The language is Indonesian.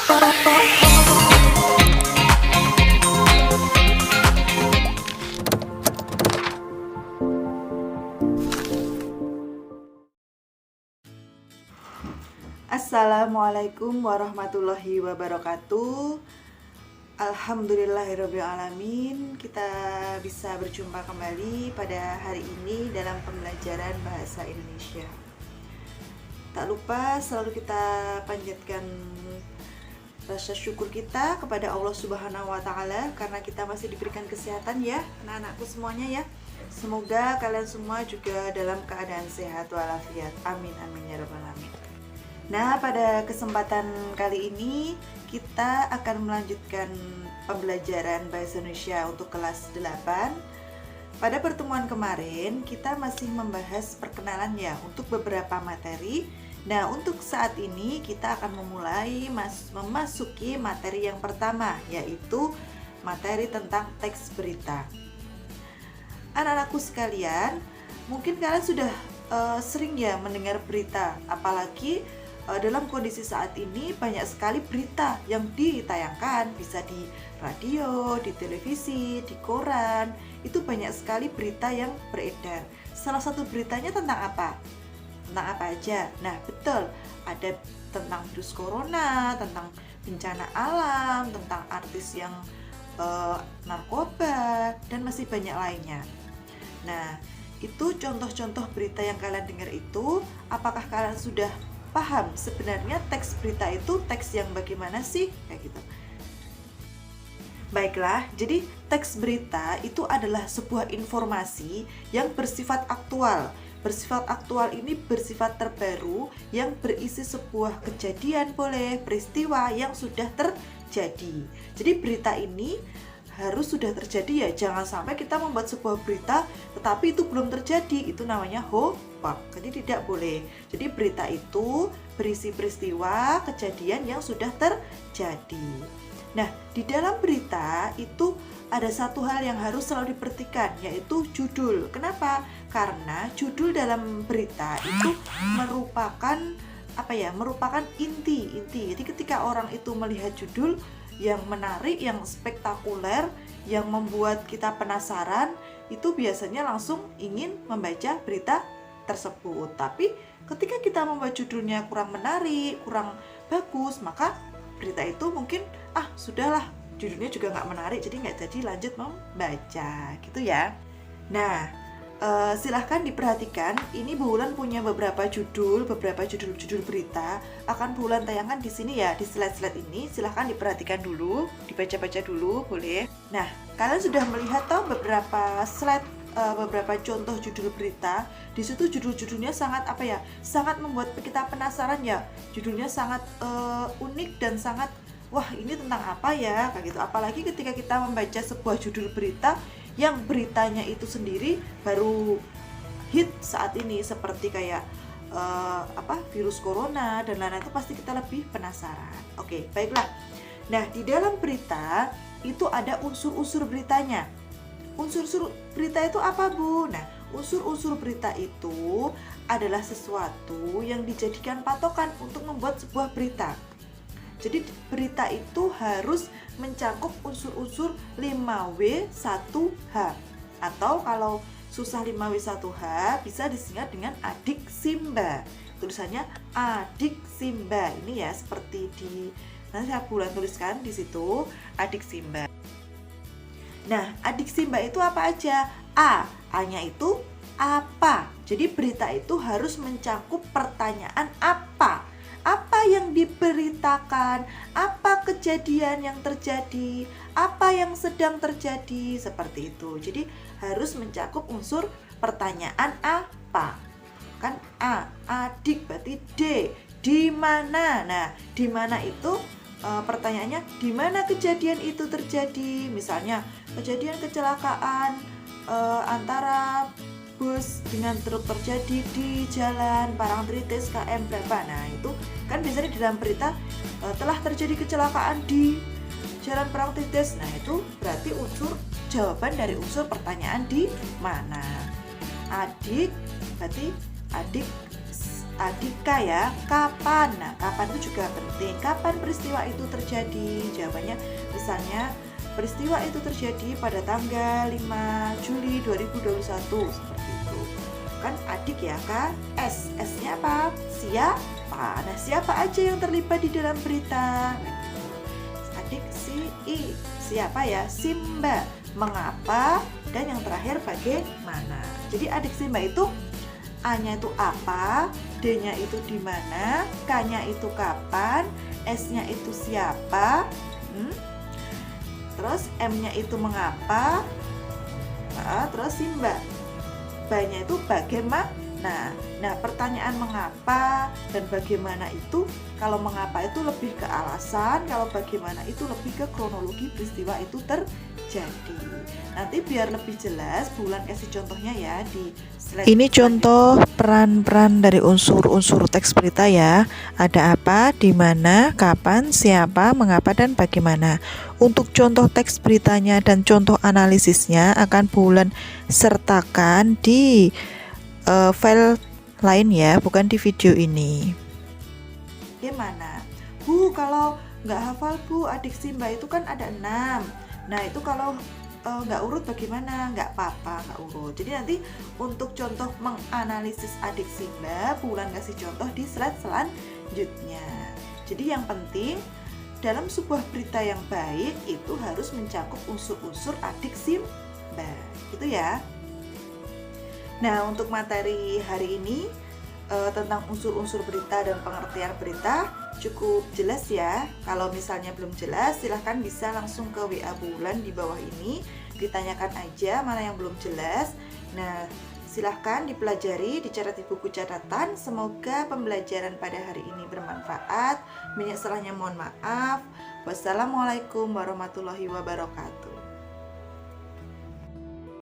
Assalamualaikum warahmatullahi wabarakatuh. Alhamdulillahirabbil alamin. Kita bisa berjumpa kembali pada hari ini dalam pembelajaran bahasa Indonesia. Tak lupa selalu kita panjatkan rasa syukur kita kepada Allah Subhanahu wa taala karena kita masih diberikan kesehatan ya, anak-anakku semuanya ya. Semoga kalian semua juga dalam keadaan sehat walafiat. Amin amin ya rabbal alamin. Nah, pada kesempatan kali ini kita akan melanjutkan pembelajaran Bahasa Indonesia untuk kelas 8. Pada pertemuan kemarin kita masih membahas perkenalan ya untuk beberapa materi. Nah, untuk saat ini kita akan memulai memasuki materi yang pertama, yaitu materi tentang teks berita. Anak-anakku sekalian, mungkin kalian sudah sering ya mendengar berita, apalagi dalam kondisi saat ini banyak sekali berita yang ditayangkan, bisa di radio, di televisi, di koran. Itu banyak sekali berita yang beredar. Salah satu beritanya tentang apa? Tentang apa aja? Nah, betul, ada tentang virus corona, tentang bencana alam, tentang artis yang narkoba, dan masih banyak lainnya. Nah, itu contoh-contoh berita yang kalian dengar itu. Apakah kalian sudah paham sebenarnya teks berita itu teks yang bagaimana sih? Kayak gitu. Baiklah, jadi teks berita itu adalah sebuah informasi yang bersifat aktual. Bersifat aktual ini bersifat terbaru yang berisi sebuah kejadian, boleh peristiwa yang sudah terjadi. Jadi berita ini harus sudah terjadi ya, jangan sampai kita membuat sebuah berita tetapi itu belum terjadi, itu namanya hoax. Jadi tidak boleh. Jadi berita itu berisi peristiwa kejadian yang sudah terjadi. Nah, di dalam berita itu ada satu hal yang harus selalu diperhatikan, yaitu judul. Kenapa? Karena judul dalam berita itu merupakan merupakan inti. Jadi ketika orang itu melihat judul yang menarik, yang spektakuler, yang membuat kita penasaran, itu biasanya langsung ingin membaca berita tersebut. Tapi ketika kita membaca judulnya kurang menarik, kurang bagus, maka berita itu mungkin sudahlah, judulnya juga nggak menarik, jadi nggak jadi lanjut membaca, gitu ya. Nah, silahkan diperhatikan, ini Bu Wulan punya beberapa judul berita akan Bu Wulan tayangkan di sini ya, di slide-slide ini. Silahkan diperhatikan dulu, dibaca-baca dulu, boleh. Nah, kalian sudah melihat beberapa slide, beberapa contoh judul berita. Di situ judul-judulnya sangat sangat membuat kita penasaran ya. Judulnya sangat unik dan sangat wah, ini tentang apa ya, kayak gitu. Apalagi ketika kita membaca sebuah judul berita yang beritanya itu sendiri baru hit saat ini, seperti kayak virus corona dan lain-lain, itu pasti kita lebih penasaran. Oke, baiklah. Nah, di dalam berita itu ada unsur-unsur beritanya. Unsur-unsur berita itu apa, Bu? Nah, unsur-unsur berita itu adalah sesuatu yang dijadikan patokan untuk membuat sebuah berita. Jadi berita itu harus mencakup unsur-unsur 5W1H, atau kalau susah 5W1H bisa disingkat dengan adik Simba. Tulisannya adik Simba. Ini ya seperti nanti saya bulan tuliskan di situ adik Simba. Nah, adik Simba itu apa aja? A-nya itu apa? Jadi berita itu harus mencakup pertanyaan apa. Apa yang diberitakan, apa kejadian yang terjadi, apa yang sedang terjadi, seperti itu. Jadi harus mencakup unsur pertanyaan apa. Kan A, adik, berarti D, di mana. Nah, di mana itu pertanyaannya, di mana kejadian itu terjadi. Misalnya kejadian kecelakaan antara bus dengan truk terjadi di jalan Parangtritis KM berapa. Nah, itu kan biasanya di dalam berita telah terjadi kecelakaan di jalan Parangtritis. Nah, itu berarti unsur jawaban dari unsur pertanyaan di mana. Adik berarti adik Adika ya, kapan? Nah, kapan itu juga penting. Kapan peristiwa itu terjadi? Jawabannya misalnya peristiwa itu terjadi pada tanggal 5 Juli 2021 seperti itu. Kan adik ya Kak, S-nya apa? Siapa? Nah, siapa aja yang terlibat di dalam berita? Adik si I. Siapa ya? Simba. Mengapa? Dan yang terakhir bagaimana? Jadi adik Simba itu A-nya itu apa, D-nya itu di mana, K-nya itu kapan, S-nya itu siapa, terus M-nya itu mengapa, terus Simba. B-nya itu bagaimana. Nah, pertanyaan mengapa dan bagaimana itu, kalau mengapa itu lebih ke alasan, kalau bagaimana itu lebih ke kronologi peristiwa itu terjadi. Nanti biar lebih jelas, Bulan kasih contohnya ya di slide. Ini contoh peran-peran dari unsur-unsur teks berita ya. Ada apa, di mana, kapan, siapa, mengapa, dan bagaimana. Untuk contoh teks beritanya dan contoh analisisnya akan Bulan sertakan di file lain ya, bukan di video ini. Gimana? Bu, kalau nggak hafal Bu, adik Simba itu kan ada 6. Nah, itu kalau nggak urut bagaimana? Nggak apa-apa, nggak urut. Jadi nanti untuk contoh menganalisis adik Simba, Bulan kasih contoh di slide selanjutnya. Jadi yang penting dalam sebuah berita yang baik itu harus mencakup unsur-unsur adik Simba, gitu ya. Nah, untuk materi hari ini tentang unsur-unsur berita dan pengertian berita cukup jelas ya. Kalau misalnya belum jelas, silahkan bisa langsung ke WA Bulan di bawah ini, ditanyakan aja mana yang belum jelas. Nah, silahkan dipelajari, dicatat di buku catatan. Semoga pembelajaran pada hari ini bermanfaat. Banyak salahnya mohon maaf. Wassalamualaikum warahmatullahi wabarakatuh.